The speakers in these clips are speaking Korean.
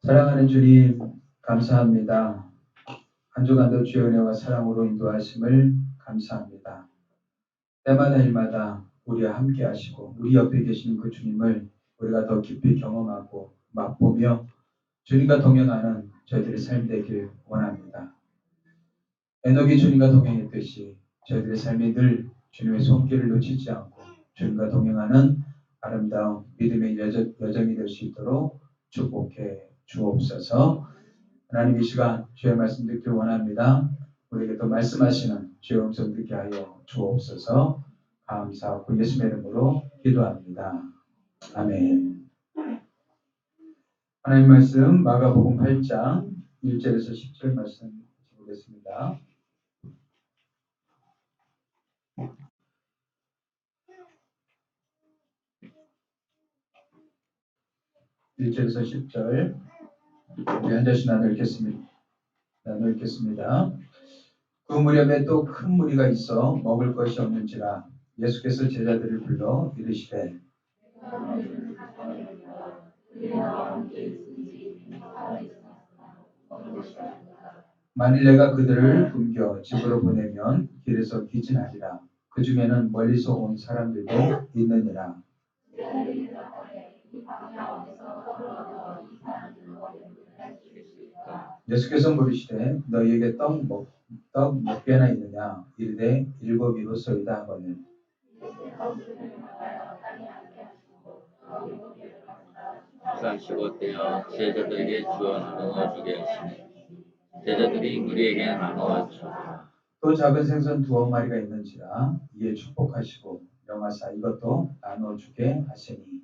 사랑하는 주님, 감사합니다. 한 주간도 주의 은혜와 사랑으로 인도하심을 감사합니다. 때마다 일마다 우리와 함께 하시고 우리 옆에 계시는 그 주님을 우리가 더 깊이 경험하고 맛보며 주님과 동행하는 저희들의 삶이 되길 원합니다. 에녹이 주님과 동행했듯이 저희들의 삶이 늘 주님의 손길을 놓치지 않고 주님과 동행하는 아름다운 믿음의 여정이 될 수 있도록 축복해 주옵소서. 하나님, 이 시간 주의 말씀 듣길 원합니다. 우리에게 또 말씀하시는 주의 음성 듣게 하여 주옵소서. 감사하고 예수의 이름으로 기도합니다. 아멘. 하나님 말씀 마가복음 8장 1절에서 10절 말씀 보겠습니다. 1절에서 10절 우리 한 절씩 나눠 읽겠습니다. 그 무렵에 또 큰 무리가 있어 먹을 것이 없는지라 예수께서 제자들을 불러 이르시되 만일 내가 그들을 굶겨 집으로 보내면 길에서 기진하리라. 그 중에는 멀리서 온 사람들도 있느니라. 예수께서 물으시되 너희에게 떡 몇 개나 있느냐? 이르되 7이로소이다 하거늘. 싸시고 떼어 제자들에게 주어 나누어 주게 하시니 제자들이 무리에게 나누어 주니라. 또 작은 생선 2마리가 있는지라 이에 축복하시고 명하사 이것도 나누어 주게 하시니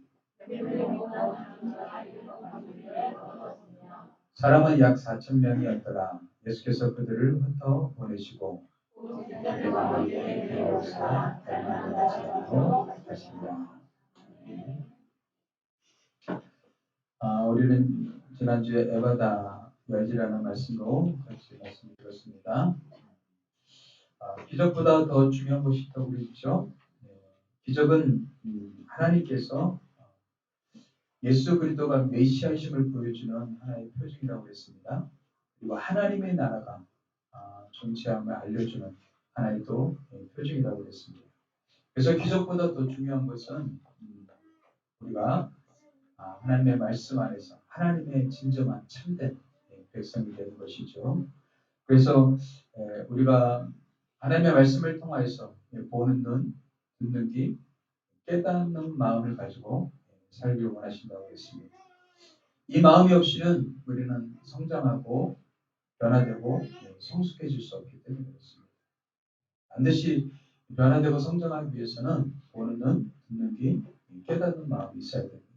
사람은 약 4,000명이었더라. 예수께서 그들을 흩어 보내시고 그들에게 배우사 얼마나 하시니라. 우리는 지난주에 에바다 열지라는 말씀으로 같이 말씀 드렸습니다. 기적보다 더 중요한 것이 있다고 그랬죠. 기적은 하나님께서 예수 그리스도가 메시아이심을 보여주는 하나의 표징이라고 했습니다. 그리고 하나님의 나라가 존재함을 알려주는 하나의 또 표징이라고 했습니다. 그래서 기적보다 더 중요한 것은 우리가 하나님의 말씀 안에서 하나님의 진정한 참된 백성이 되는 것이죠. 그래서 우리가 하나님의 말씀을 통하여서 보는 눈, 듣는 귀, 깨닫는 마음을 가지고 살기를 원하신다고 했습니다. 이 마음이 없이는 우리는 성장하고 변화되고 성숙해질 수 없기 때문에 그렇습니다. 반드시 변화되고 성장하기 위해서는 보는 눈, 듣는 귀, 깨닫는 마음이 있어야 됩니다.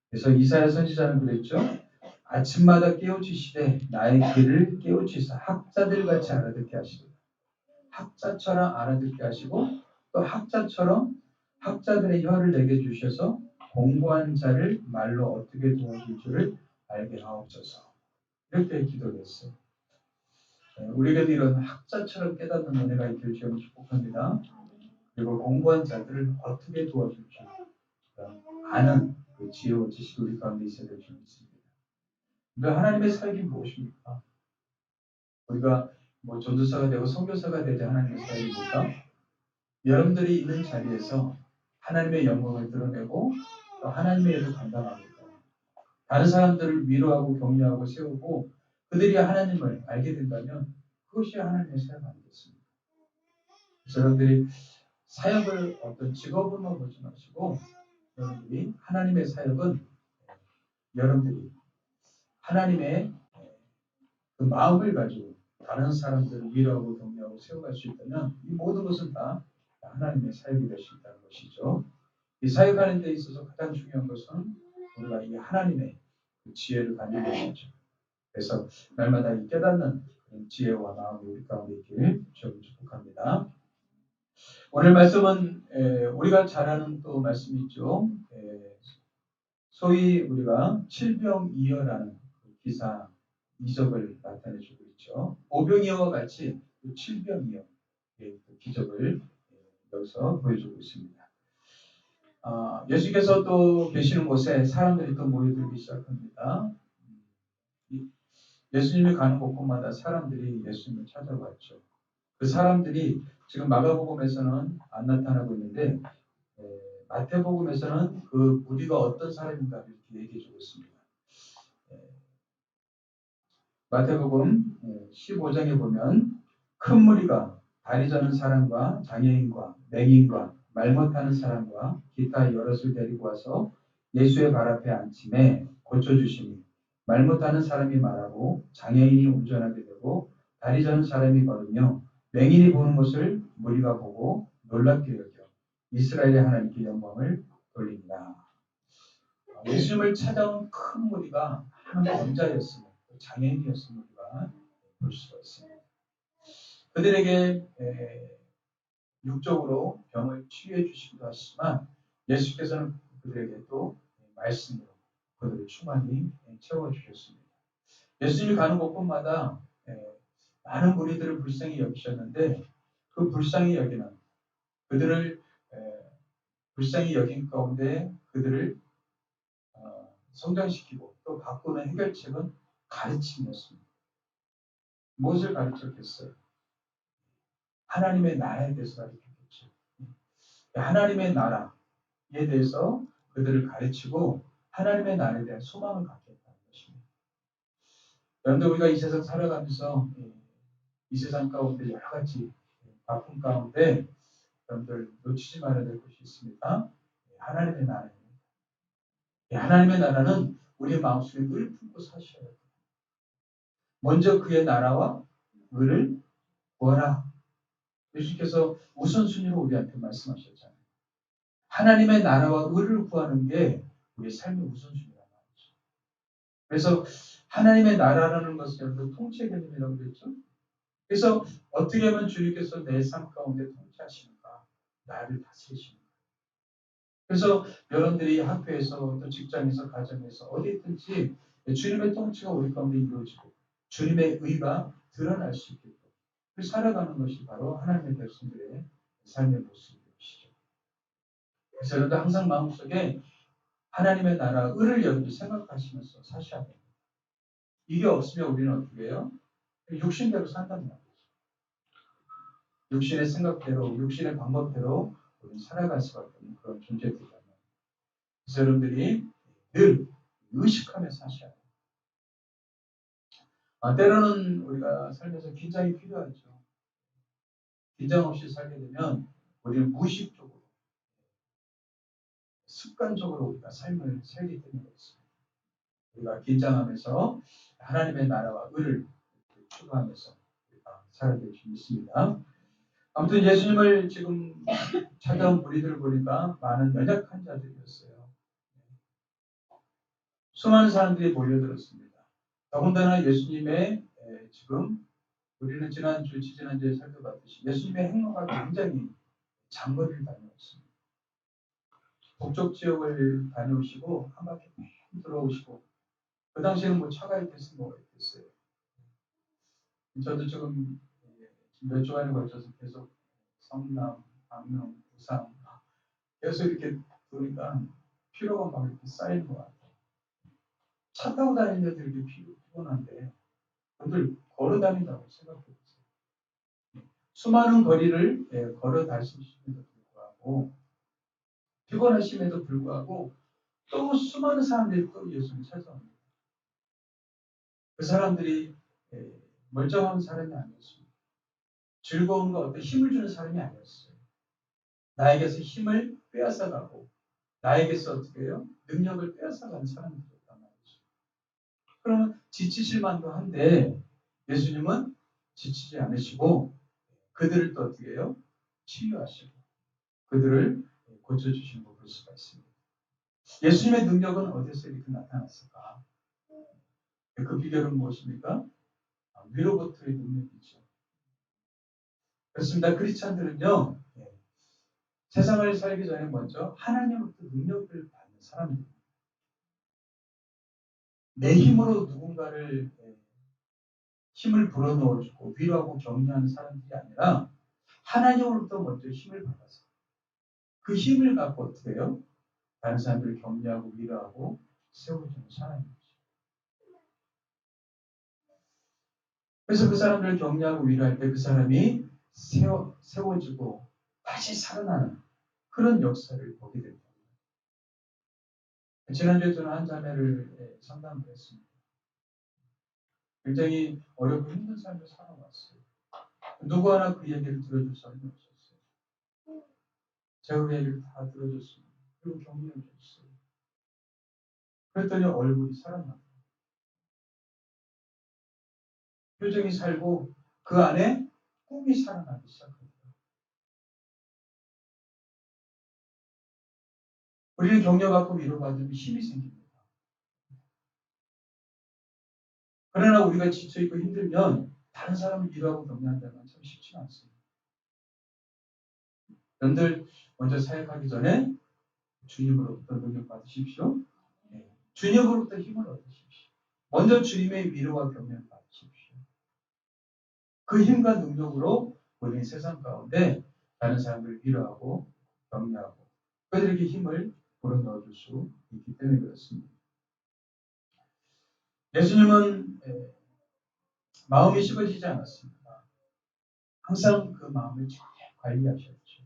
그래서 이사야 선지자는 그랬죠. 아침마다 깨우치시되 나의 귀를 깨우치사 학자들 같이 알아듣게 하시고 학자처럼 알아듣게 하시고 또 학자들의 혀를 내게 주셔서 공부한 자를 말로 어떻게 도와줄 줄을 알게 하옵소서. 이렇게 기도를 했어요. 우리에게도 이런 학자처럼 깨닫는 은혜가 있길 주여 축복합니다. 그리고 공부한 자들을 어떻게 도와줄 줄 아는 그 지혜와 지식이 우리 가운데 있어야 될 줄 믿습니다. 근데 하나님의 사역이 무엇입니까? 우리가 전도사가 되고 선교사가 되자 하나님의 사역입니까? 여러분들이 있는 자리에서 하나님의 영광을 드러내고 또 하나님의 일을 감당합니다. 다른 사람들을 위로하고 격려하고 세우고 그들이 하나님을 알게 된다면 그것이 하나님의 사역 아니겠습니까? 그래서 여러분들이 사역을 어떤 직업으로만 보지 마시고 여러분들이 하나님의 사역은 여러분들이 하나님의 그 마음을 가지고 다른 사람들을 위로하고 격려하고 세워갈 수 있다면 이 모든 것은 다 하나님의 사역이 될 수 있다는 것이죠. 이 사역하는 데 있어서 가장 중요한 것은 우리가 이 하나님의 그 지혜를 가지는 것이죠. 그래서 날마다 이 깨닫는 지혜와 마음이 우리 가운데 있기를 주님 축복합니다. 오늘 말씀은 우리가 잘 아는 또 말씀이 있죠. 소위 우리가 칠병이어라는 기사 이적을 나타내주고 있죠. 오병이어와 같이 칠병이어 기적을 여기서 보여주고 있습니다. 예수께서 또 계시는 곳에 사람들이 또 모여들기 시작합니다. 예수님이 가는 곳곳마다 사람들이 예수님을 찾아왔죠. 그 사람들이 지금 마가복음에서는 안 나타나고 있는데 마태복음에서는 그 무리가 어떤 사람인가 이렇게 얘기해 주고 있습니다. 마태복음 15장에 보면 큰 무리가 다리 저는 사람과 장애인과 맹인과 말 못하는 사람과 기타 여럿을 데리고 와서 예수의 발 앞에 앉힘에 고쳐주시니 말 못하는 사람이 말하고 장애인이 운전하게 되고 다리 저는 사람이 걸으며 맹인이 보는 것을 무리가 보고 놀랍게 여겨 이스라엘의 하나님께 영광을 돌립니다. 예수님을 찾아온 큰 무리가 한 병자였습니다. 장애인이었음을 우리가 볼 수가 있습니다. 그들에게 육적으로 병을 치유해 주시기도 하시지만 예수께서는 그들에게 또 말씀으로 그들을 충만히 채워주셨습니다. 예수님이 가는 곳곳마다 많은 무리들을 불쌍히 여기셨는데 그 불쌍히 여기는 그들을 불쌍히 여긴 가운데 그들을 성장시키고 또 바꾸는 해결책은 가르침이었습니다. 무엇을 가르쳤겠어요? 하나님의 나라에 대해서 가르쳤겠죠. 하나님의 나라에 대해서 그들을 가르치고 하나님의 나라에 대한 소망을 갖겠다는 것입니다. 여러분들 우리가 이 세상 살아가면서 이 세상 가운데 여러 가지 바쁨 가운데 여러분들 놓치지 말아야 될 것이 있습니다. 하나님의 나라입니다. 하나님의 나라는 우리의 마음속에 늘 품고 사셔야 돼요. 먼저 그의 나라와 의를 구하라. 예수께서 우선순위로 우리한테 말씀하셨잖아요. 하나님의 나라와 의를 구하는 게 우리의 삶의 우선순위란 말이죠. 그래서 하나님의 나라라는 것은 여러분 통치 개념이라고 그랬죠. 그래서 어떻게 하면 주님께서 내 삶 가운데 통치하시는가? 나를 다스리시는가? 그래서 여러분들이 학교에서 또 직장에서 가정에서 어디 있든지 주님의 통치가 우리 가운데 이루어지고 주님의 의가 드러날 수 있게끔 살아가는 것이 바로 하나님의 백성들의 삶의 모습이시죠. 그래서 여러분들 항상 마음속에 하나님의 나라 의를 여러분들 생각하시면서 사셔야 됩니다. 이게 없으면 우리는 어떻게 해요? 육신대로 산단 말이죠. 육신의 생각대로 육신의 방법대로 우리는 살아갈 수밖에 없는 그런 존재들이란 말이에요. 그래서 여러분들이 늘 의식하며 사셔야 돼요. 때로는 우리가 살면서 긴장이 필요하죠. 긴장 없이 살게 되면 우리는 무의식적으로 습관적으로 우리가 삶을 살기 때문에 그렇습니다. 우리가 긴장하면서 하나님의 나라와 의를 추구하면서 우리가 살아야 될 줄 믿습니다. 아무튼 예수님을 지금 찾아온 무리들을 보니까 많은 연약한 자들이었어요. 수많은 사람들이 몰려들었습니다. 더군다나 예수님의 지금 우리는 지난주에 살펴봤듯이 예수님의 행로가 굉장히 장거리를 다녀왔습니다. 북쪽 지역을 다녀오시고 한 바퀴 들어오시고 그 당시에는 뭐 차가 있겠어요, 뭐가 있겠어요. 저도 지금 몇 주간에 걸쳐서 계속 성남, 강릉, 부산 계속 이렇게 보니까 피로가 막 이렇게 쌓이는 것 같아요. 차 타고 다니는데도 이렇게 피곤한데 그들 걸어 다닌다고 생각해 보세요. 수많은 거리를 걸어 다니심에도 불구하고 피곤하심에도 불구하고 또 수많은 사람들이 또 예수를 찾아옵니다. 그 사람들이 멀쩡한 사람이 아니었습니다. 즐거움과 어떤 힘을 주는 사람이 아니었어요. 나에게서 힘을 빼앗아가고 나에게서 어떻게 해요? 능력을 빼앗아가는 사람들이었단 말이죠. 그러면 지치실 만도 한데 예수님은 지치지 않으시고 그들을 또 어떻게 해요? 치유하시고 그들을 고쳐주시는 걸 볼 수가 있습니다. 예수님의 능력은 어디서 이렇게 나타났을까? 그 비결은 무엇입니까? 위로부터의 능력이죠. 그렇습니다. 크리스찬들은요, 세상을 살기 전에 먼저 하나님으로부터 능력을 받는 사람입니다. 내 힘으로 누군가를 힘을 불어넣어주고 위로하고 격려하는 사람들이 아니라 하나님으로부터 먼저 힘을 받아서 그 힘을 갖고 어떻게 해요? 다른 사람들을 격려하고 위로하고 세워주는 사람입니다. 그래서 그 사람들을 격려하고 위로할 때 그 사람이 세워지고 다시 살아나는 그런 역사를 보게 됩니다. 지난주에 저는 한 자매를 상담을 했습니다. 굉장히 어렵고 힘든 삶을 살아왔어요. 누구 하나 그 얘기를 들어줄 사람이 없었어요. 제가 그 얘기를 다 들어줬습니다. 그리고 격려해 줬어요. 그랬더니 얼굴이 살아나고 표정이 살고 그 안에 꿈이 살아나기 시작합니다. 우리는 격려받고 위로받으면 힘이 생깁니다. 그러나 우리가 지쳐있고 힘들면 다른 사람을 위로하고 격려한다는 건 참 쉽지 않습니다. 여러분들 먼저 사역하기 전에 주님으로부터 능력 받으십시오. 네. 주님으로부터 힘을 얻으십시오. 먼저 주님의 위로와 격려를 받으십시오. 그 힘과 능력으로 우리는 세상 가운데 다른 사람들을 위로하고 격려하고 그들에게 힘을 불어넣어줄 수 있기 때문에 그렇습니다. 예수님은 마음이 식어지지 않았습니다. 항상 그 마음을 잘 관리하셨죠.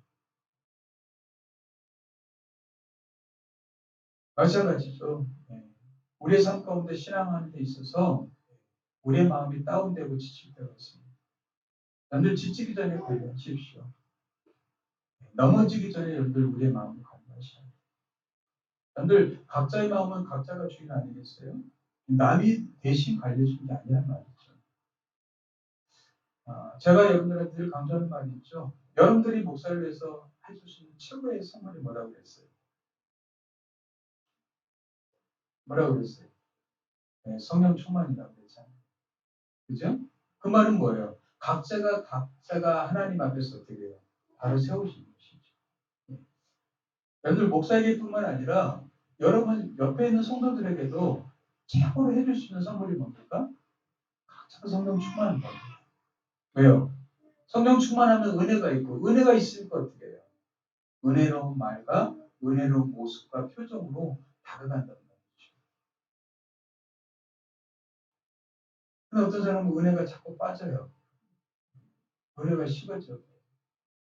마찬가지죠. 우리의 삶 가운데 신앙하는 데 있어서 우리의 마음이 다운되고 지칠 때가 있습니다. 여러분들 지치기 전에 관리하십시오. 넘어지기 전에 여러분들 우리의 마음을 관리하셔야 돼요. 여러분들 각자의 마음은 각자가 주인 아니겠어요? 남이 대신 관리해주는 게 아니란 말이죠. 제가 여러분들한테 늘 강조하는 말이 있죠. 여러분들이 목사를 위해서 해줄 수 있는 최고의 선물이 뭐라고 그랬어요? 뭐라고 그랬어요? 네, 성령 충만이라고 그랬잖아요. 그죠? 그 말은 뭐예요? 각자가 하나님 앞에서 어떻게 해요? 바로 세우시는 것이죠. 네. 여러분들 목사에게뿐만 아니라 여러분 옆에 있는 성도들에게도 최고로 해줄 수 있는 선물이 뭡니까? 각자가 성령 충만한 겁니다. 왜요? 성령 충만하면 은혜가 있고 은혜가 있으니까 어떻게 해요? 은혜로운 말과 은혜로운 모습과 표정으로 다가간다는 말이죠. 근데 어떤 사람은 은혜가 자꾸 빠져요. 은혜가 식어져.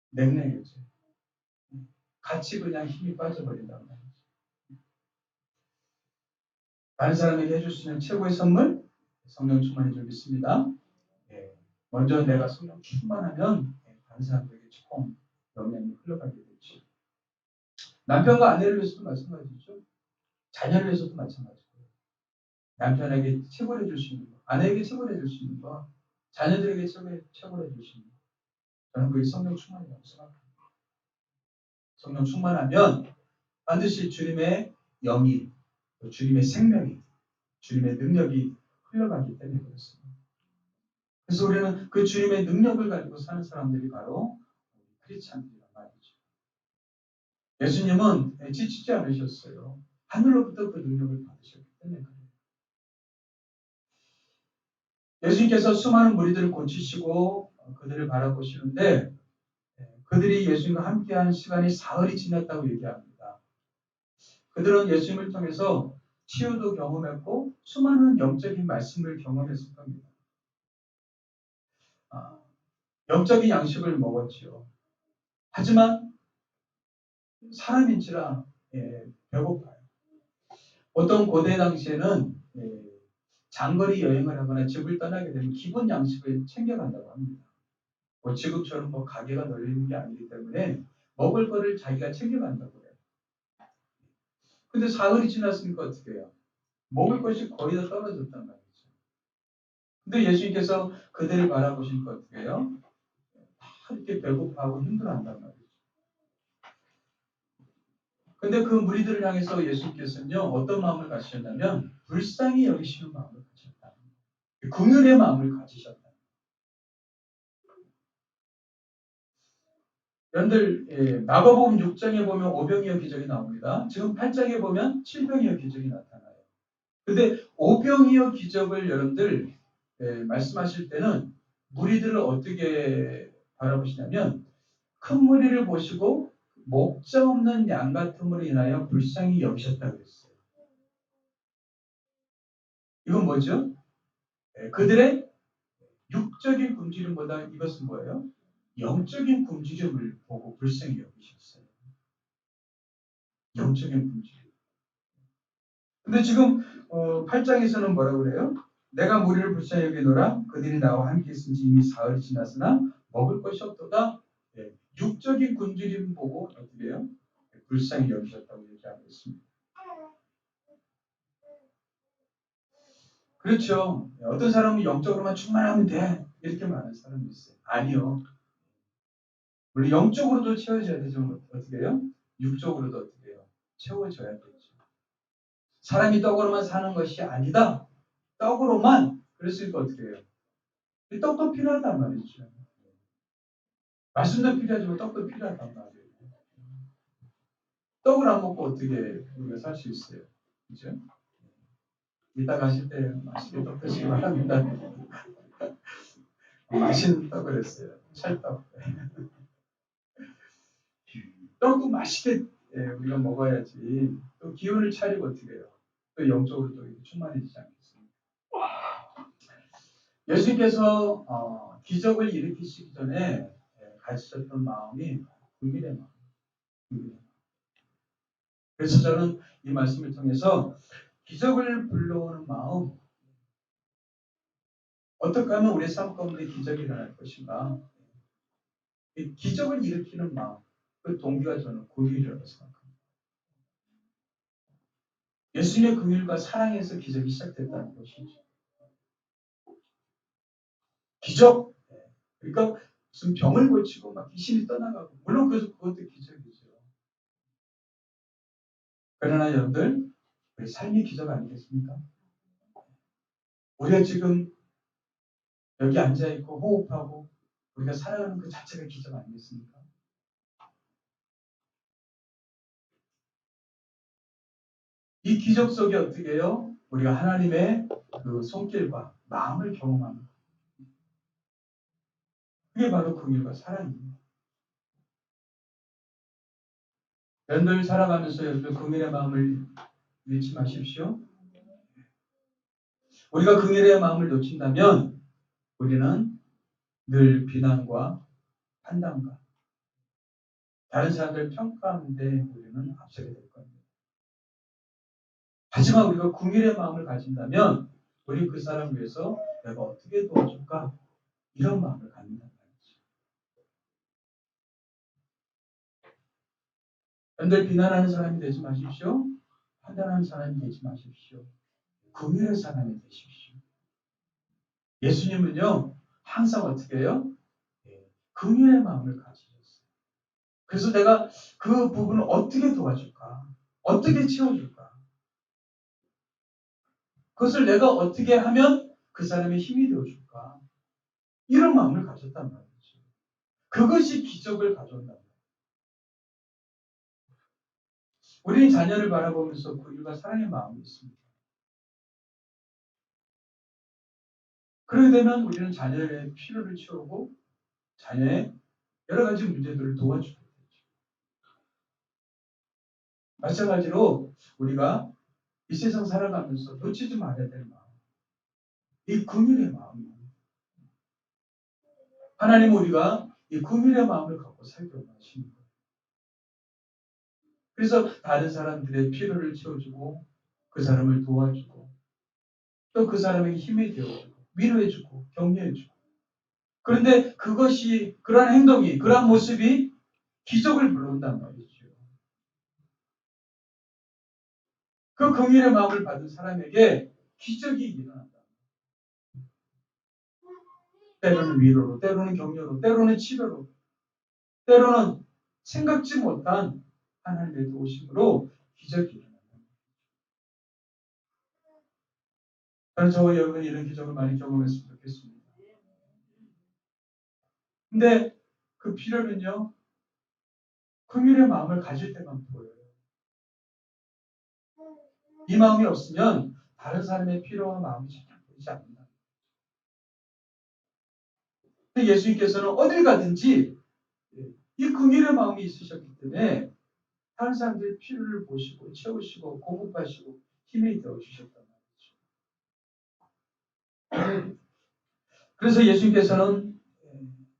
냉랭해져. 같이 그냥 힘이 빠져버린단 말이죠. 다른 사람에게 해줄 수 있는 최고의 선물? 성령 충만이 좀 있습니다. 예. 먼저 내가 성령 충만하면 다른 사람들에게 조금 영향이 흘러가게 되죠. 남편과 아내를 위해서도 마찬가지죠. 자녀를 위해서도 마찬가지고요. 남편에게 최고를 해줄 수 있는 거, 아내에게 최고를 해줄 수 있는 거, 자녀들에게 최고를 해줄 수 있는 거. 저는 그게 성령 충만이라고 생각합니다. 성령 충만하면 반드시 주님의 영이, 주님의 생명이, 주님의 능력이 흘러가기 때문에 그렇습니다. 그래서 우리는 그 주님의 능력을 가지고 사는 사람들이 바로 크리스찬들이란 말이죠. 예수님은 지치지 않으셨어요. 하늘로부터 그 능력을 받으셨기 때문에 그래요. 예수님께서 수많은 무리들을 고치시고 그들을 바라보시는데 그들이 예수님과 함께한 시간이 사흘이 지났다고 얘기합니다. 그들은 예수님을 통해서 치유도 경험했고 수많은 영적인 말씀을 경험했을 겁니다. 영적인 양식을 먹었지요. 하지만 사람인지라 배고파요. 보통 고대 당시에는 장거리 여행을 하거나 집을 떠나게 되면 기본 양식을 챙겨간다고 합니다. 뭐 지금처럼 뭐 가게가 널려 있는 게 아니기 때문에 먹을 거를 자기가 챙겨간다고 해요. 근데 사흘이 지났으니까 어떻게 해요? 먹을 것이 거의 다 떨어졌단 말이죠. 근데 예수님께서 그들을 바라보시니까 어떻게 해요? 다 이렇게 배고파하고 힘들어한단 말이죠. 근데 그 무리들을 향해서 예수님께서는요, 어떤 마음을 가지셨냐면, 불쌍히 여기시는 마음을 가지셨다. 긍휼의 마음을 가지셨다. 여러분들, 마가복음 6장에 보면 오병이어 기적이 나옵니다. 지금 8장에 보면 칠병이어 기적이 나타나요. 근데 오병이어 기적을 여러분들 말씀하실 때는 무리들을 어떻게 바라보시냐면 큰 무리를 보시고 목자 없는 양 같음으로 인하여 불쌍히 여기셨다고 했어요. 이건 뭐죠? 그들의 육적인 굶주림보다 이것은 뭐예요? 영적인 굶주림을 보고 불쌍히 여기셨어요. 영적인 굶주림. 근데 지금 8장에서는 뭐라고 그래요? 내가 무리를 불쌍히 여기노라 그들이 나와 함께 있은지 이미 사흘이 지났으나 먹을 것이 없도다. 예, 육적인 굶주림 보고 어떻게 해요? 불쌍히 여기셨다고 얘기하고 있습니다. 그렇죠. 어떤 사람은 영적으로만 충만하면 돼. 이렇게 말하는 사람이 있어요. 아니요. 우리 영적으로도 채워져야 되죠. 어떻게 해요? 육적으로도 어떻게 해요? 채워져야 되죠. 사람이 떡으로만 사는 것이 아니다. 떡으로만 그랬으니까 어떻게 해요? 이 떡도 필요하단 말이죠. 말씀도 필요하지만 떡도 필요하단 말이에요. 떡을 안 먹고 어떻게 우리가 살 수 있어요? 그죠? 이따 가실 때 맛있게 떡 드시기 바랍니다. 맛있는 떡을 했어요. 찰떡. 떡도 맛있게 우리가 먹어야지 또 기운을 차리고 어떻게 해요? 또 영적으로 또 충만해지지 않겠습니까? 예수님께서 기적을 일으키시기 전에 가지셨던 마음이 긍휼의 마음. 긍휼의 마음. 그래서 저는 이 말씀을 통해서 기적을 불러오는 마음, 어떻게 하면 우리 삶 가운데 기적이 일어날 것인가? 이 기적을 일으키는 마음, 그 동기가 저는 긍휼이라고 생각합니다. 예수님의 긍휼과 사랑에서 기적이 시작됐다는 것이죠. 기적. 그러니까 무슨 병을 고치고 막 귀신이 떠나가고 물론 그것도 기적이죠. 그러나 여러분들 우리 삶이 기적 아니겠습니까? 우리가 지금 여기 앉아 있고 호흡하고 우리가 살아가는 그 자체가 기적 아니겠습니까? 이 기적 속에 어떻게 해요? 우리가 하나님의 그 손길과 마음을 경험하는 것. 그게 바로 긍휼과 사랑입니다. 여러분들 살아가면서 여러분 긍휼의 마음을 잃지 마십시오. 우리가 긍휼의 마음을 놓친다면 우리는 늘 비난과 판단과 다른 사람들 평가하는데 우리는 앞서게 될 겁니다. 하지만 우리가 긍휼의 마음을 가진다면 우리 그 사람 위해서 내가 어떻게 도와줄까? 이런 마음을 갖는단 말이죠. 여러분들 비난하는 사람이 되지 마십시오. 판단하는 사람이 되지 마십시오. 긍휼의 사람이 되십시오. 예수님은요 항상 어떻게 해요? 긍휼의 마음을 가지셨어요. 그래서 내가 그 부분을 어떻게 도와줄까? 어떻게 채워줄까? 그것을 내가 어떻게 하면 그 사람의 힘이 되어줄까? 이런 마음을 가졌단 말이죠. 그것이 기적을 가져온다. 우리는 자녀를 바라보면서 긍휼과 사랑의 마음이 있습니다. 그러게 되면 우리는 자녀의 필요를 채우고 자녀의 여러 가지 문제들을 도와주게 되죠. 마찬가지로 우리가 이 세상 살아가면서 놓치지 말아야 될 마음, 이 긍휼의 마음입니다. 하나님은 우리가 이 긍휼의 마음을 갖고 살기 원하시는 거예요. 그래서 다른 사람들의 필요를 채워주고 그 사람을 도와주고 또 그 사람에게 힘이 되어주고 위로해주고 격려해주고 그런데 그것이 그러한 행동이 그러한 모습이 기적을 불러온단 말이죠. 그 긍휼의 마음을 받은 사람에게 기적이 일어난다. 때로는 위로로, 때로는 격려로, 때로는 치료로, 때로는 생각지 못한 하나님의 도우심으로 기적이 일어난다. 저는 저와 여러분이 이런 기적을 많이 경험했으면 좋겠습니다. 근데 그 필요는요, 긍휼의 마음을 가질 때만 보여요. 이 마음이 없으면 다른 사람의 필요와 마음이 전혀 보이지 않는다. 근데 예수님께서는 어딜 가든지 이 긍휼의 마음이 있으셨기 때문에 다른 사람들의 필요를 보시고 채우시고 공급하시고 힘이 되어 주셨단 말이죠. 그래서 예수님께서는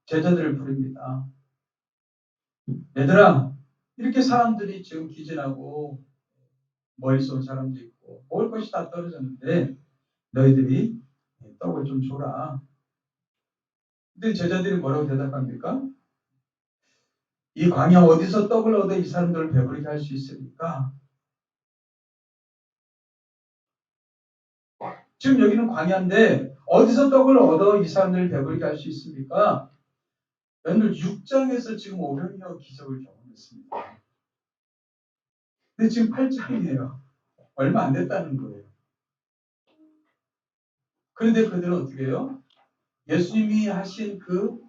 제자들을 부릅니다. 얘들아, 이렇게 사람들이 지금 기진하고 멀리서 온 사람도 있고 먹을 것이 다 떨어졌는데 너희들이 떡을 좀 줘라. 근데 제자들이 뭐라고 대답합니까? 이 광야 어디서 떡을 얻어 이 사람들을 배부르게 할 수 있습니까? 지금 여기는 광야인데 어디서 떡을 얻어 이 사람들을 배부르게 할 수 있습니까? 여러분들 6장에서 지금 500여 기적을 경험했습니다. 근데 지금 8장이에요. 얼마 안 됐다는 거예요. 그런데 그들은 어떻게 해요? 예수님이 하신 그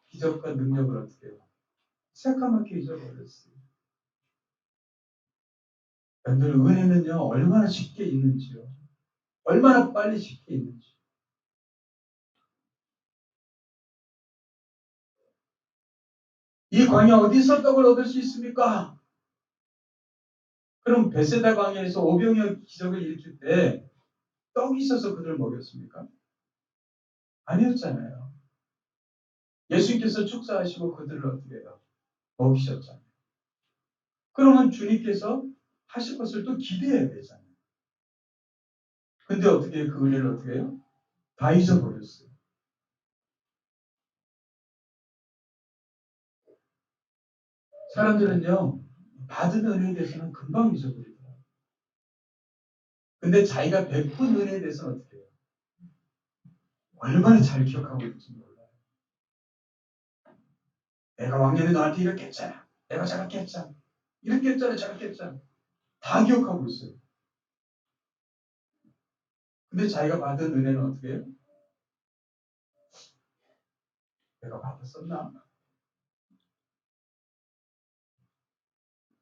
기적과 능력을 어떻게 해요? 새까맣게 잊어버렸어요. 여러분들 은혜는요 얼마나 쉽게 있는지요. 얼마나 빨리 쉽게 있는지. 이 광야 어디서 떡을 얻을 수 있습니까? 그럼 베세다 광야에서 오병이어 기적을 일으킬 때 떡이 있어서 그들을 먹였습니까? 아니었잖아요. 예수님께서 축사하시고 그들을 어떻게 해요? 먹이셨잖아요. 그러면 주님께서 하실 것을 또 기대해야 되잖아요. 근데 어떻게 그 은혜를 어떻게 해요? 다 잊어버렸어요. 사람들은요, 받은 은혜에 대해서는 금방 잊어버리더라고요. 근데 자기가 베푼 은혜에 대해서는 어떻게 해요? 얼마나 잘 기억하고 있는지 몰라요. 내가 왕년에 너한테 이렇게 했잖아. 내가 저렇게 했잖아. 이렇게 했잖아. 저렇게 했잖아. 다 기억하고 있어요. 근데 자기가 받은 은혜는 어떻게 해요? 내가 받았었나?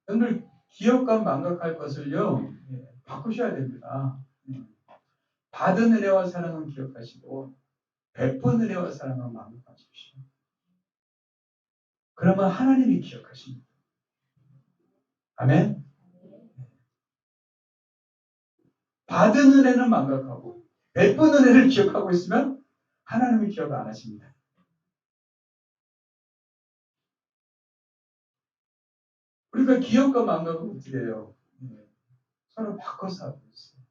여러분들 기억과 망각할 것을요 바꾸셔야 됩니다. 받은 은혜와 사랑은 기억하시고 베푼 은혜와 사랑은 망각하십시오. 그러면 하나님이 기억하십니다. 아멘. 받은 은혜는 망각하고 베푼 은혜를 기억하고 있으면 하나님이 기억 안 하십니다. 그러니까 기억과 망각은 어떻게 해요? 서로 바꿔서 하고 있어요.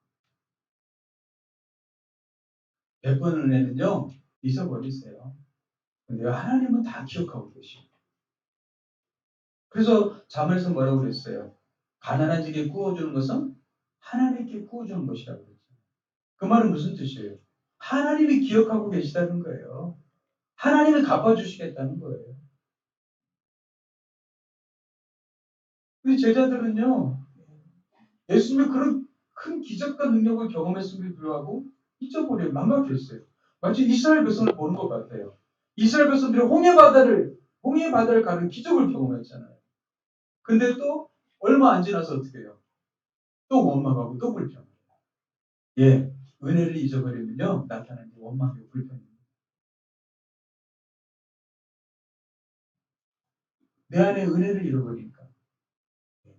베푼 은혜는요 잊어버리세요. 근데 하나님은 다 기억하고 계십니다. 그래서 잠언에서 뭐라고 그랬어요? 가난한 집에 구워주는 것은 하나님께 구워주는 것이라고 그랬죠. 그 말은 무슨 뜻이에요? 하나님이 기억하고 계시다는 거예요. 하나님이 갚아주시겠다는 거예요. 근데 제자들은요, 예수님의 그런 큰 기적과 능력을 경험했음에도 불구하고 잊어버려요. 망각했어요. 마치 이스라엘 백성을 보는 것 같아요. 이스라엘 백성들이 홍해 바다를 가는 기적을 경험했잖아요. 근데 또 얼마 안 지나서 어떻게 해요? 또 원망하고 또 불평해요. 예, 은혜를 잊어버리면요 나타나는 게 원망이고 불평입니다. 내 안에 은혜를 잃어버리니까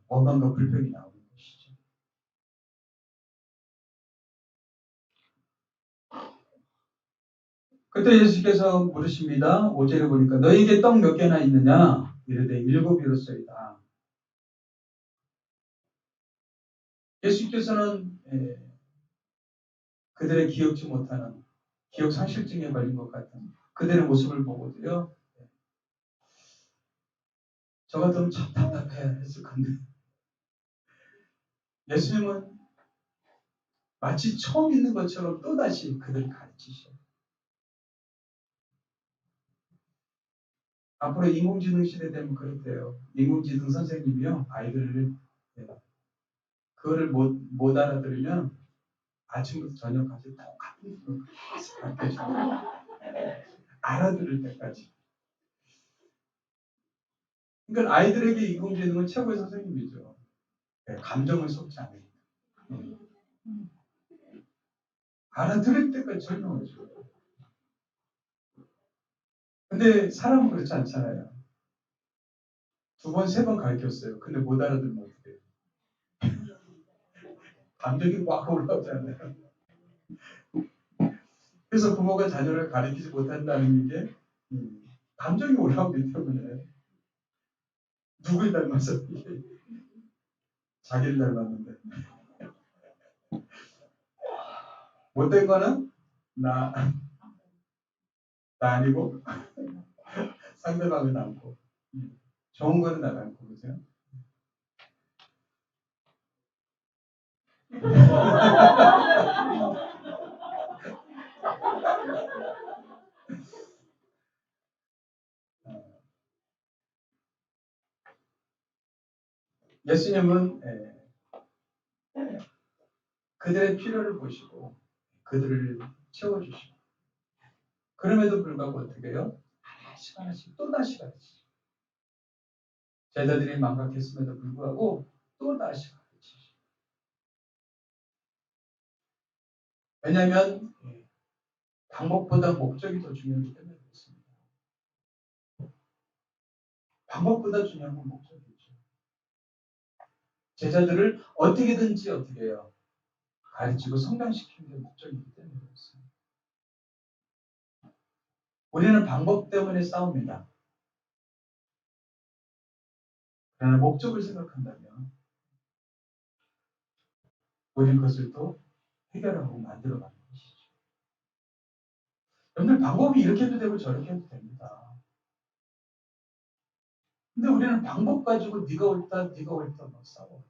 원망과 불평이 나오는 것이죠. 그때 예수께서 물으십니다. 5절에 보니까 너에게 떡 몇 개나 있느냐? 이르되 7이로소이다. 예수께서는 그들의 기억지 못하는 기억 상실증에 걸린 것 같은 그들의 모습을 보고도요. 저 같으면 참 답답해 했을 건데 예수님은 마치 처음 있는 것처럼 또다시 그들을 가르치셔. 앞으로 인공지능 시대 되면 그렇대요. 인공지능 선생님이요. 아이들을 그거를 못 알아들으면 아침부터 저녁까지 똑같은 수를 계속 가르쳐줘요. 알아들을 때까지. 그러니까 아이들에게 인공지능은 최고의 선생님이죠. 감정을 섞지 않으니까. 알아들을 때까지 설명해줘요. 근데 사람은 그렇지 않잖아요. 2번, 3번 가르쳤어요. 근데 못 알아들으면 어떻게 해요? 감정이 막 올라오잖아요. 그래서 부모가 자녀를 가르치지 못한다는 게 감정이 올라오기 때문에 누굴 닮아서 자기를 닮았는데 못된 거는 나, 나 아니고 상대방을 닮고 좋은 거는 나 닮고 그죠? 예수님은 그들의 필요를 보시고 그들을 채워주시고 그럼에도 불구하고 어떻게 해요? 하나씩 하나씩 또다시 가르치시고 제자들이 망각했음에도 불구하고 또다시 가르치시고 왜냐하면 방법보다 목적이 더 중요하기 때문에 그렇습니다. 방법보다 중요한 건 목적이죠. 제자들을 어떻게든지 어떻게 해요? 가르치고 성장시키는 게 목적이기 때문에 그렇습니다. 우리는 방법 때문에 싸웁니다. 그러나 목적을 생각한다면 우리는 그것을 또 해결하고 만들어가는 것이죠. 여러분들 방법이 이렇게 해도 되고 저렇게 해도 됩니다. 근데 우리는 방법 가지고 네가 옳다 막 싸워.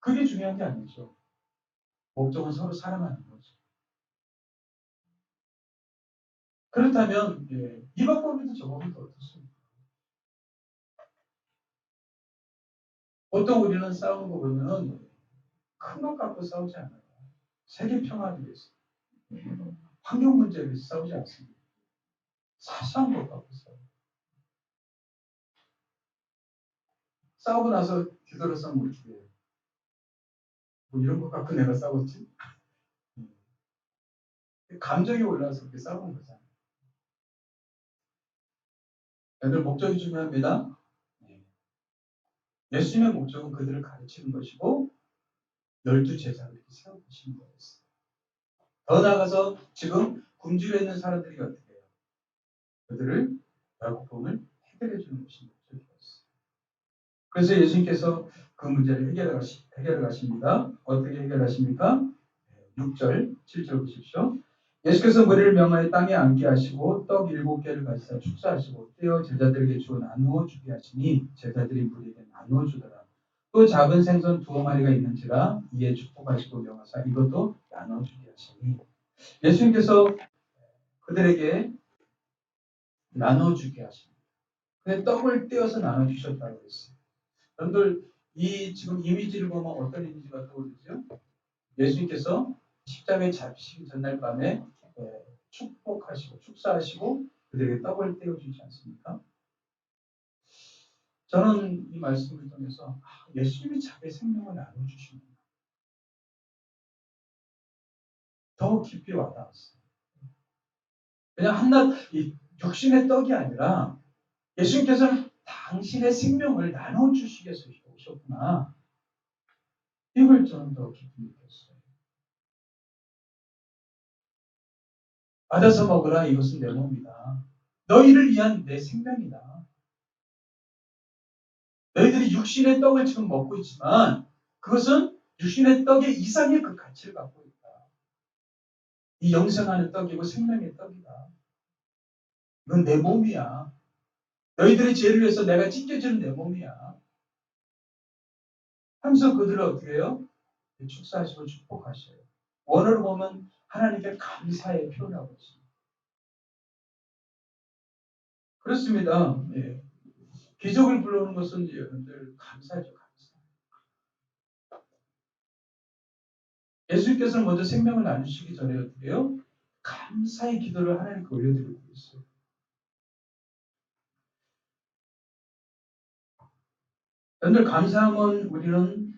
그게 중요한 게 아니죠. 목적은 서로 사랑하는 거죠. 그렇다면 이 방법이든 저 방법도 어떻습니까? 보통 우리는 싸우는 거 보면은 큰 것 갖고 싸우지 않아요. 세계 평화를 위해서, 환경 문제를 위해서 싸우지 않습니다. 사소한 것 갖고 싸워요. 싸우고 나서 뒤돌아서 뭐 어떻게 해요? 뭐 이런 것 갖고 내가 싸웠지? 감정이 올라와서 그렇게 싸우는 거잖아요. 애들 목적이 중요합니다. 예수님의 목적은 그들을 가르치는 것이고 12제자를 이렇게 세워주시는 거였어요. 더 나아가서 지금 굶주려 있는 사람들이 어떻게 해요? 그들을 배고픔을 해결해 주는 것이 목적이었어요. 그래서 예수님께서 그 문제를 해결해 가십니다. 어떻게 해결하십니까? 6절, 7절 보십시오. 예수께서 무리를 명하여 땅에 앉게 하시고 떡 7개를 가지사 축사하시고 떼어 제자들에게 주어 나누어 주게 하시니 제자들이 무리에게 나누어 주더라. 또 작은 생선 2마리가 있는지라 이에 축복하시고 명하사 이것도 나누어 주게 하시니 예수님께서 그들에게 나누어 주게 하십니다. 근데 떡을 떼어서 나눠 주셨다고 했어요. 여러분들 이 지금 이미지를 보면 어떤 이미지가 떠오르죠? 예수님께서 십자가에 잡히시기 전날 밤에 축복하시고 축사하시고 그들에게 떡을 떼어주지 않습니까? 저는 이 말씀을 통해서 예수님이 자기의 생명을 나눠주시는 더 깊이 와닿았어요. 그냥 한낱 이 육신의 떡이 아니라 예수님께서는 당신의 생명을 나눠주시기 위해서 오셨구나. 이걸 저는 더 깊이 느꼈어요. 받아서 먹으라 이것은 내 몸이다. 너희를 위한 내 생명이다. 너희들이 육신의 떡을 지금 먹고 있지만 그것은 육신의 떡의 이상의 그 가치를 갖고 있다. 이 영생하는 떡이고 생명의 떡이다. 이건 내 몸이야. 너희들의 죄를 위해서 내가 찢겨지는 내 몸이야. 하면서 그들을 어떻게 해요? 축사하시고 축복하셔요. 원어로 보면 하나님께 감사의 표현하고 있습니다. 그렇습니다. 예. 기적을 불러오는 것은 여러분들 감사죠. 감사. 예수님께서는 먼저 생명을 나누시기 전에 어떻게 해요? 감사의 기도를 하나님께 올려드리고 있어요. 여러분들 감사하면 우리는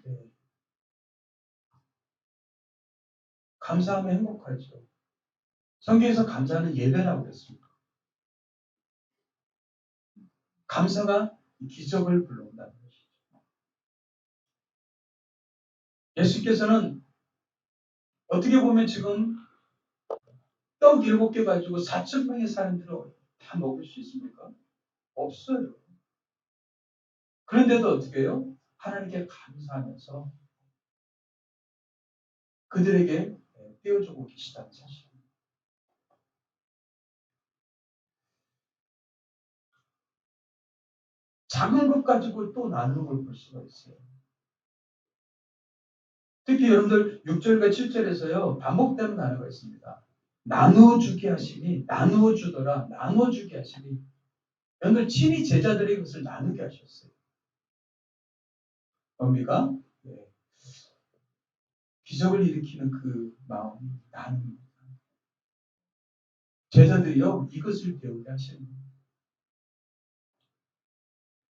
감사하면 행복하죠. 성경에서 감사는 예배라고 했습니다. 감사가 기적을 불러온다는 것이죠. 예수께서는 어떻게 보면 지금 떡 7개 가지고 4천 명의 사람들을 다 먹을 수 있습니까? 없어요. 그런데도 어떻게 해요? 하나님께 감사하면서 그들에게 떼어주고 계시다는 사실. 작은 것 가지고 또 나누는 걸 볼 수가 있어요. 특히 여러분들 6절과 7절에서요. 반복되는 단어가 있습니다. 나누어주게 하시니, 나누어주더라, 나누어주게 하시니. 여러분들 친히 제자들에게 그것을 나누게 하셨어요. 뭡니까? 네. 기적을 일으키는 그 마음이 나누는 거예요. 제자들이요. 이것을 배우게 하시는 거예요.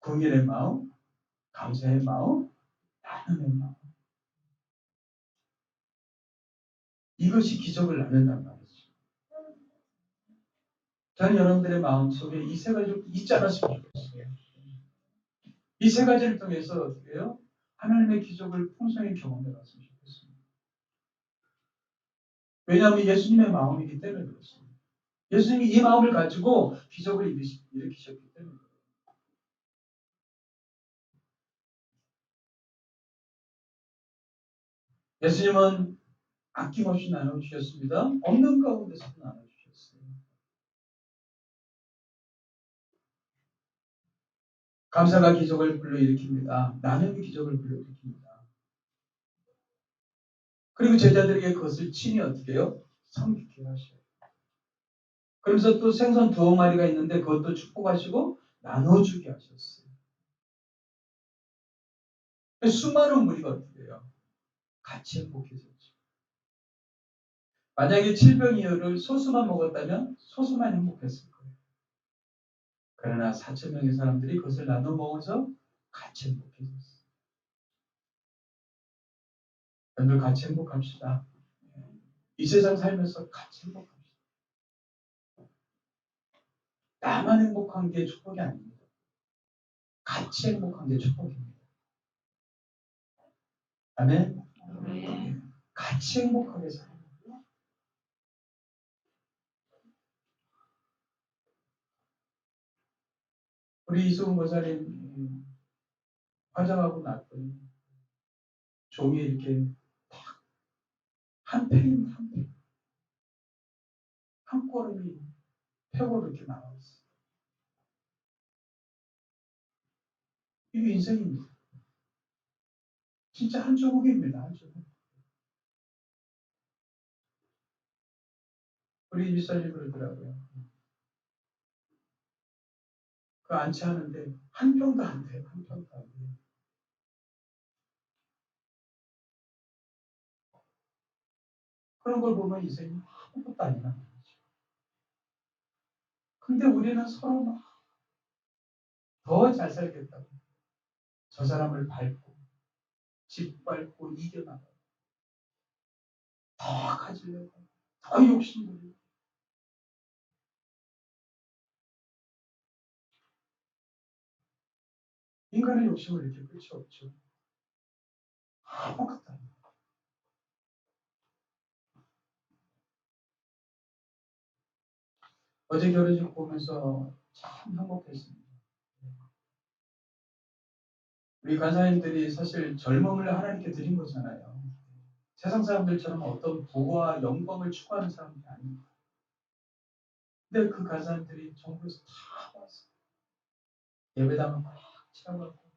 긍휼의 마음, 감사의 마음, 나눔의 마음. 이것이 기적을 낳는단 말이죠. 저는 여러분들의 마음속에 이 세 가지를 잊지 않았으면 좋겠어요. 이 세 가지를 통해서 어떻게 해요? 하나님의 기적을 풍성히 경험해 봤으면 좋겠습니다. 왜냐하면 예수님의 마음이기 때문에 그렇습니다. 예수님이 이 마음을 가지고 기적을 일으키셨기 때문에 그래요. 예수님은 아낌없이 나눠주셨습니다. 없는 가운데서도 나눠주셨어요. 감사가 기적을 불러일으킵니다. 나눔이 기적을 불러일으킵니다. 그리고 제자들에게 그것을 친히 어떻게 해요? 섬기게 하셔요. 그러면서 또 생선 2마리가 있는데 그것도 축복하시고 나눠주게 하셨어요. 수많은 무리가 어떻게 해요? 같이 행복해졌죠. 만약에 7병이어를 소수만 먹었다면 소수만 행복했을 거예요. 그러나 4천 명의 사람들이 그것을 나눠 먹어서 같이 행복해졌어요. 여러분 같이 행복합시다. 이 세상 살면서 같이 행복합시다. 나만 행복한 게 축복이 아닙니다. 같이 행복한 게 축복입니다. 아멘? 같이 행복하게 살아요. 우리 이수근 고사님 화장하고 났더니 종이에 이렇게 한 팩, 한 꼬름이 팩으로 이렇게 나와있어요. 이게 인생입니다. 진짜 한 조각입니다. 한 조각. 우리 미사님 그러더라고요. 그 안치하는데 한 평도 안 돼요. 한 평도 안 돼요. 그런 걸 보면 인생이 아무것도 아니라는 거죠. 근데 우리는 서로 더 잘 살겠다고. 저 사람을 밟고, 짓밟고, 이겨나가고, 더 가지려고, 더 욕심부리고. 인간의 욕심을 이렇게 끝이 없죠. 아무것도 아니에요. 어제 결혼식 보면서 참 행복했습니다. 우리 간사님들이 사실 젊음을 하나님께 드린 거잖아요. 세상 사람들처럼 어떤 부와 영광을 추구하는 사람들이 아닙니다. 근데 그 간사님들이 정부에서 다 왔어요. 예배당을 막 채워갖고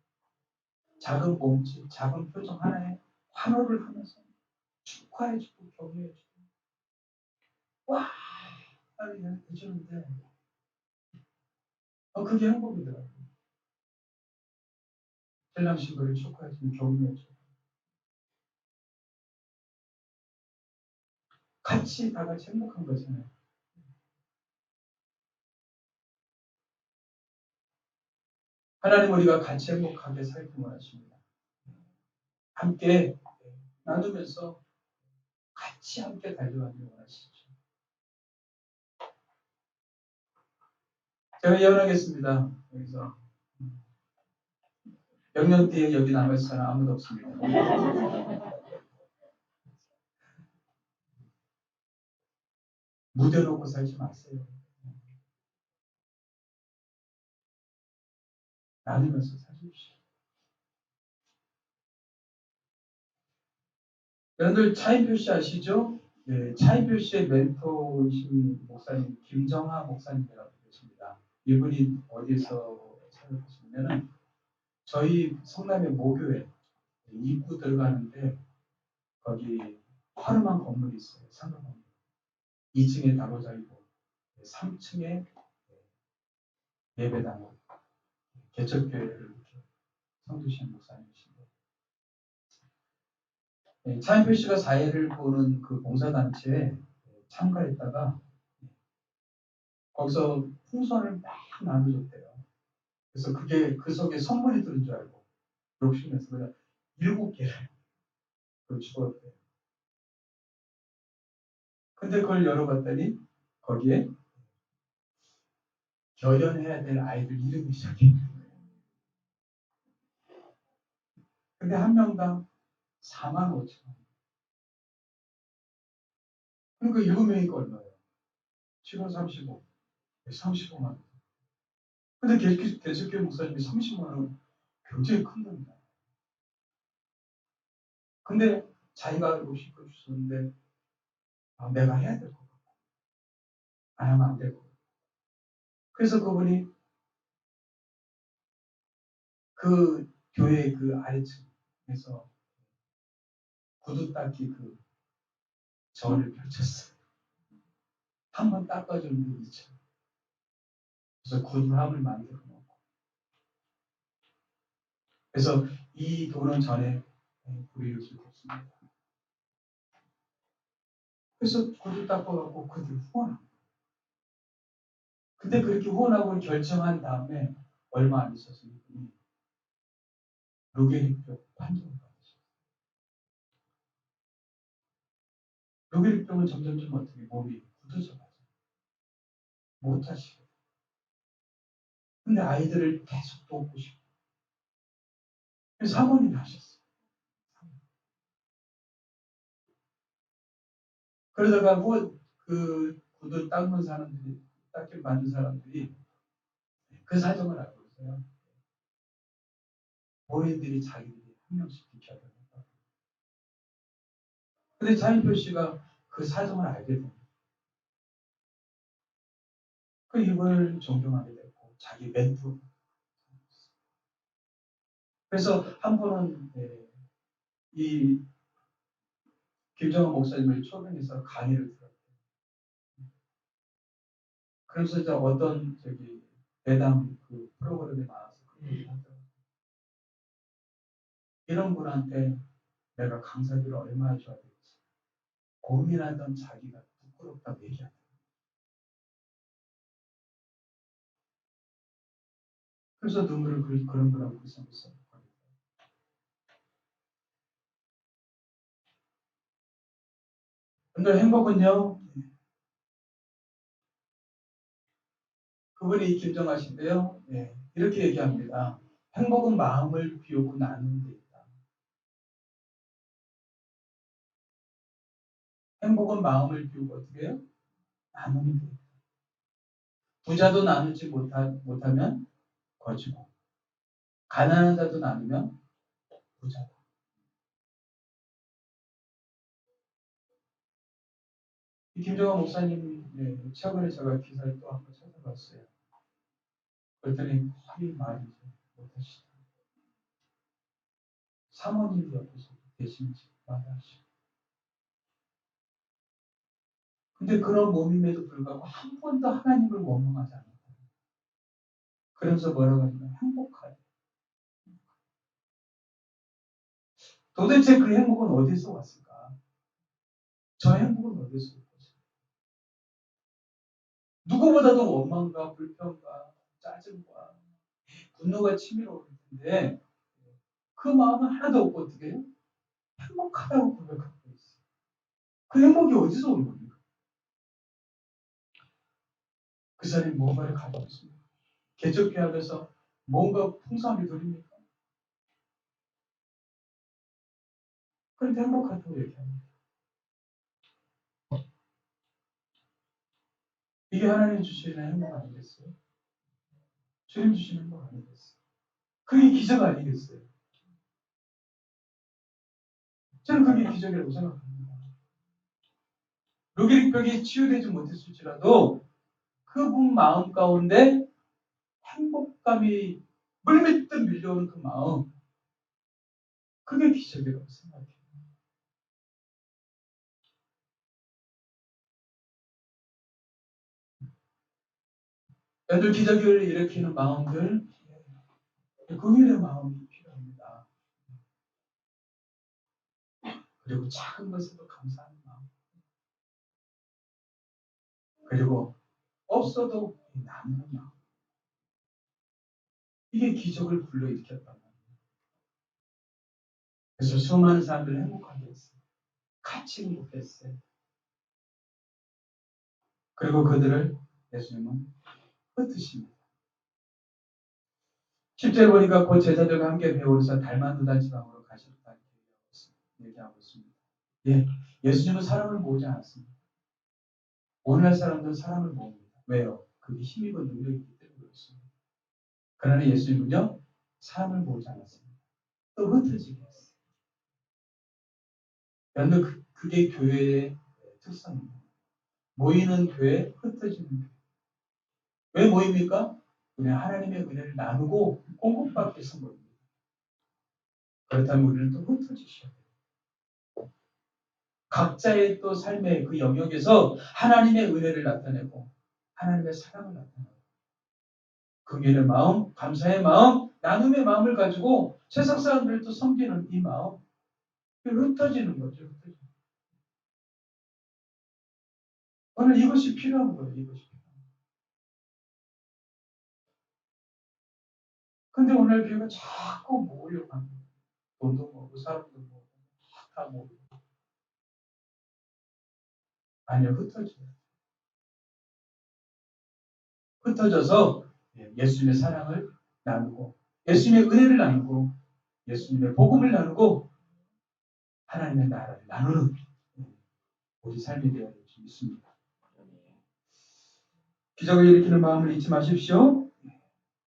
작은 몸짓, 작은 표정 하나에 환호를 하면서 축하해주고 격려해주고 와! 하는 해주는데 그게 행복이더라고요. 신랑 신부를 축하해주고 격려해주고 같이 다 같이 행복한 거잖아요. 하나님 우리가 같이 행복하게 살기 원하십니다. 함께 나누면서 같이 함께 달려가길 원하시죠. 제가 예언하겠습니다. 여기서 영년 뒤에 여기 남을 사람 아무도 없습니다. 묻어놓고 살지 마세요. 나누면서 사십시오. 여러분들 차인표 씨 아시죠? 네, 차인표 씨의 멘토이신 목사님 김정하 목사님이라고 계십니다. 이분이 어디서 사역하시냐면은 저희 성남의 모교회 입구 들어가는데 거기 화름한 건물이 있어요. 상가 건물. 2층에 다보자이고 3층에 예배당으로 개척교회를 이렇게 성두신 목사님이신데 차인표 씨가 사회를 보는 그 봉사단체에 참가했다가 거기서 풍선을 막 나눠줬대요. 그래서 그게 그 속에 선물이 들은 줄 알고 욕심내서 그냥 7개를 그걸 주었대요. 근데 그걸 열어봤더니 거기에 결연해야 될 아이들 이름이 시작해 있는 거예요. 근데 한 명당 4만 5천 원. 그러니까 7명이니까 얼마예요? 7월 35. 35만 원. 근데 개척교회 목사님이 30만 원 굉장히 큰 겁니다. 근데 자기가 알고 싶어 주셨는데 내가 해야 될 것 같고 안 하면 안 될 것 같고 그래서 그분이 그 교회 그 아래층에서 구두 닦기 그 절을 펼쳤어요. 한 번 닦아주는데 2천. 그래서 구두함을 만들어 놓고 그래서 이 돈은 전에 불이웃을 했습니다. 그래서 구두 닦아갖고 그들 후원합니다. 근데 그렇게 후원하고 결정한 다음에 얼마 안 있어서 이분이 루게릭병 판정을 받으셨어요. 루게릭병은 점점점 어떻게 몸이 굳어져가지고 못하시고 근데 아이들을 계속 돕고 싶고 그래서 사모님이 하셨어요. 그러다가 그 구두 닦는 사람들이 닦기를 받는 사람들이 그 사정을 알고 있어요. 모인들이 자기들이 한 명씩 지켜야 된다. 근데 차인표 씨가 그 사정을 알게 됩니다. 그 이분을 존경하게 됐고 자기 멘토. 그래서 한 번은 이 김정은 목사님을 초빙해서 강의를 들었대요. 그래서 이제 어떤 배당 그 프로그램에 나와서 그 얘기를 하더라고요. 이런 분한테 내가 강사비를 얼마 줘야 될지 고민하던 자기가 부끄럽다고 얘기하더라고요. 그래서 눈물을 그런 분하고 그 속에서 근데 행복은요, 그분이 김정하신데요, 이렇게 얘기합니다. 행복은 마음을 비우고 나누는 데 있다. 행복은 마음을 비우고 어떻게 해요? 나누는 데 있다. 부자도 나누지 못하면 거지고, 가난한 자도 나누면 부자다. 이 김정한 목사님, 최근에 제가 기사를 또 한번 찾아봤어요. 그랬더니 거의 말이 못하시다. 사모님 옆에서 계신지 말하시고. 근데 그런 몸임에도 불구하고 한 번도 하나님을 원망하지 않았다. 그러면서 뭐라고 하냐면 행복하다. 도대체 그 행복은 어디서 왔을까? 저 행복은 어디서 왔을까? 누구보다도 원망과 불평과 짜증과 분노가 치밀어올 텐데 그 마음은 하나도 없고 어떻게 해요? 행복하다고 고백하고 있어요. 그 행복이 어디서 오는 겁니까? 그 사람이 뭔가를 가지고 있습니다. 개척해 하면서 뭔가 풍성하게 누립니까? 그런데 행복하다고 얘기합니다. 이게 하나님 주시는 행복 아니겠어요? 주님 주시는 행복 아니겠어요? 그게 기적 아니겠어요? 저는 그게 기적이라고 생각합니다. 루게릭병이 치유되지 못했을지라도 그분 마음 가운데 행복감이 물밀듯 밀려오는 그 마음, 그게 기적이라고 생각해요. 여러분들 기적을 일으키는 마음들, 긍휼의 마음이 필요합니다. 그리고 작은 것에도 감사하는 마음, 그리고 없어도 나누는 마음, 이게 기적을 불러일으켰단 말이에요. 그래서 수많은 사람들을 행복하게 했어요. 같이 행복했어요. 그리고 그들을 예수님은 흩으십니다. 10절에 보니까 그 제자들과 함께 배우로서 달마누다 지방으로 가셨다 얘기하고 있습니다. 예, 예수님은 사람을 모으지 않았습니다. 오늘날 사람들은 사람을 모읍니다. 왜요? 그게 힘이고 능력이기 때문에 그렇습니다. 그러나 예수님은요, 사람을 모으지 않았습니다. 또 흩어지게 했어요. 여러분, 그게 교회의 특성입니다. 모이는 교회, 흩어지는 교회. 왜 모입니까? 우리는 하나님의 은혜를 나누고 공급받기 위해서 모입니다. 그렇다면 우리는 또 흩어지셔야 돼요. 각자의 또 삶의 그 영역에서 하나님의 은혜를 나타내고 하나님의 사랑을 나타내고 긍휼의 마음, 감사의 마음, 나눔의 마음을 가지고 세상 사람들을 또 섬기는 이 마음, 흩어지는 거죠. 흩어지는. 오늘 이것이 필요한 거예요. 이것이 필요한 거예요. 근데 오늘 교회가 자꾸 모으려고 합니다. 돈도 모으고 사람도 모으고 다 모으고. 아니요, 흩어져요. 흩어져서 예수님의 사랑을 나누고 예수님의 은혜를 나누고 예수님의 복음을 나누고 하나님의 나라를 나누는 우리 삶이 되어야 될 줄 믿습니다. 기적을 일으키는 마음을 잊지 마십시오.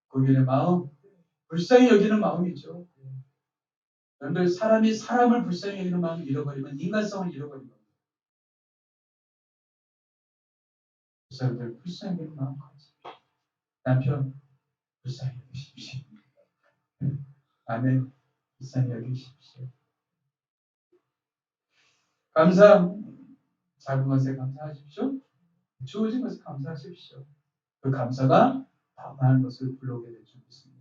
긍휼의 마음, 불쌍히 여기는 마음이죠. 여러분들 사람이 사람을 불쌍히 여기는 마음을 잃어버리면 인간성을 잃어버리는 겁니다. 그 사람들 불쌍히 여기는 마음 가지십시오. 남편 불쌍히 여기십시오. 아내 불쌍히 여기십시오. 감사, 작은 것에 감사하십시오. 주어진 것에 감사하십시오. 그 감사가 더 많은 것을 불러오게 될 줄 믿습니다.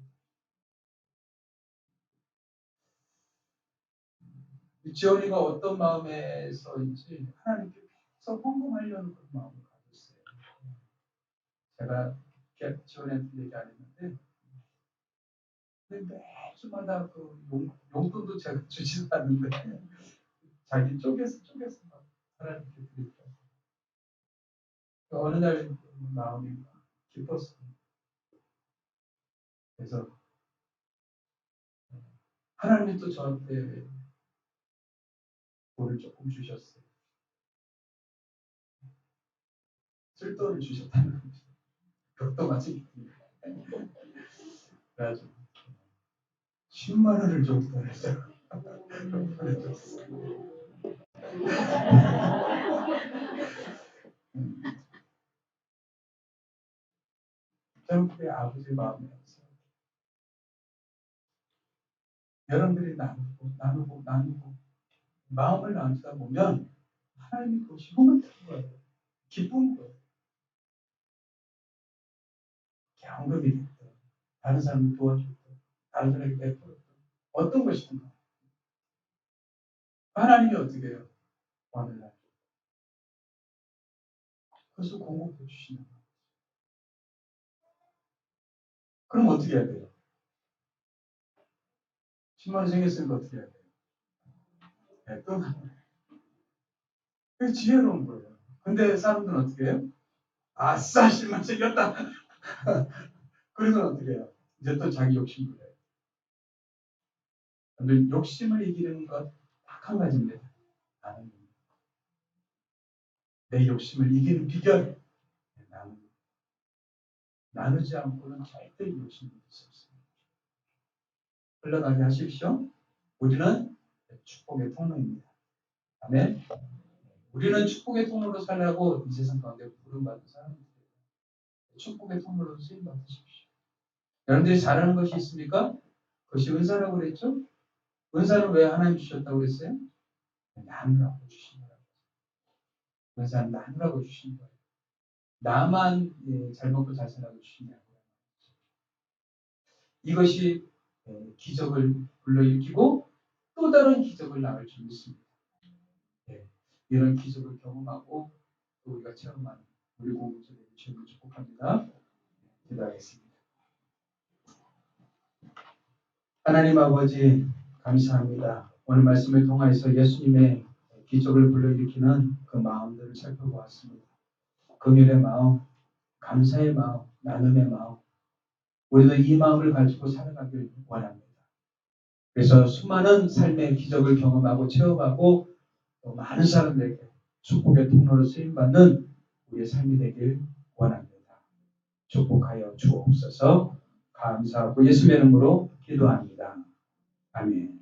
지원이가 어떤 마음에서인지 하나님께 계속 헌금하려는 그런 마음을 가지고 있어요. 제가 지원이한테 얘기 안 했는데 매주마다 그 용돈도 제가 주지도 않는데 자기 쪼개서 막 하나님께 드리죠. 어느 날 마음이 기뻤어요. 그래서 하나님이 또 저한테 돈을 조금 주셨어요. 쓸 돈을 주셨다는 거죠. 벽도 맞지. 그래가지고 10만 원을 좀 보내줘. 저는 그게 아버지의 마음이었어요. 여러분들이 나누고 마음을 나누다 보면 하나님이 그것이 흐뭇한 거예요. 기쁜 거예요. 경험이 됐든 다른 사람을 도와줬든 다른 사람에게 베풀었든 어떤 것이든 하나님이 어떻게 해요? 오늘날 그것을 공급해 주시는 거예요. 그럼 어떻게 해야 돼요? 10만 원 생겼으니까 어떻게 해야 돼요? 또 그게 지혜로운 거예요. 근데 사람들은 어떻게 해요? 아싸 10만 생겼다. 그래서 어떻게 해요? 이제 또 자기 욕심 부려요. 근데 욕심을 이기는 것 딱 한 가지입니다. 나는 내 욕심을 이기는 비결 나는 나누지 않고는 절대 이루어질 수 없습니다. 흘러가게 하십시오. 우리는 축복의 통로입니다. 아멘. 우리는 축복의 통로로 살라고 이 세상 가운데 부름받은 사람입니다. 축복의 통로로 쓰임 받으십시오. 여러분들이 잘하는 것이 있습니까? 그것이 은사라고 그랬죠? 은사는 왜 하나님 주셨다고 그랬어요? 나누라고 주신 거라고. 은사는 나누라고 주신 거예요. 나만 잘 먹고 잘 살라고 주신 게 아니라 이것이 기적을 불러일으키고 또 다른 기적을 낳을 줄 믿습니다. 이런 기적을 경험하고 또 우리가 체험하는 우리 공동체를 주님을 축복합니다. 기도하겠습니다. 하나님 아버지 감사합니다. 오늘 말씀을 통하여서 예수님의 기적을 불러일으키는 그 마음들을 살펴보았습니다. 긍휼의 마음, 감사의 마음, 나눔의 마음, 우리도 이 마음을 가지고 살아가길 원합니다. 그래서 수많은 삶의 기적을 경험하고 체험하고 또 많은 사람들에게 축복의 통로로 쓰임받는 우리의 삶이 되길 원합니다. 축복하여 주옵소서. 감사하고 예수님의 이름으로 기도합니다. 아멘.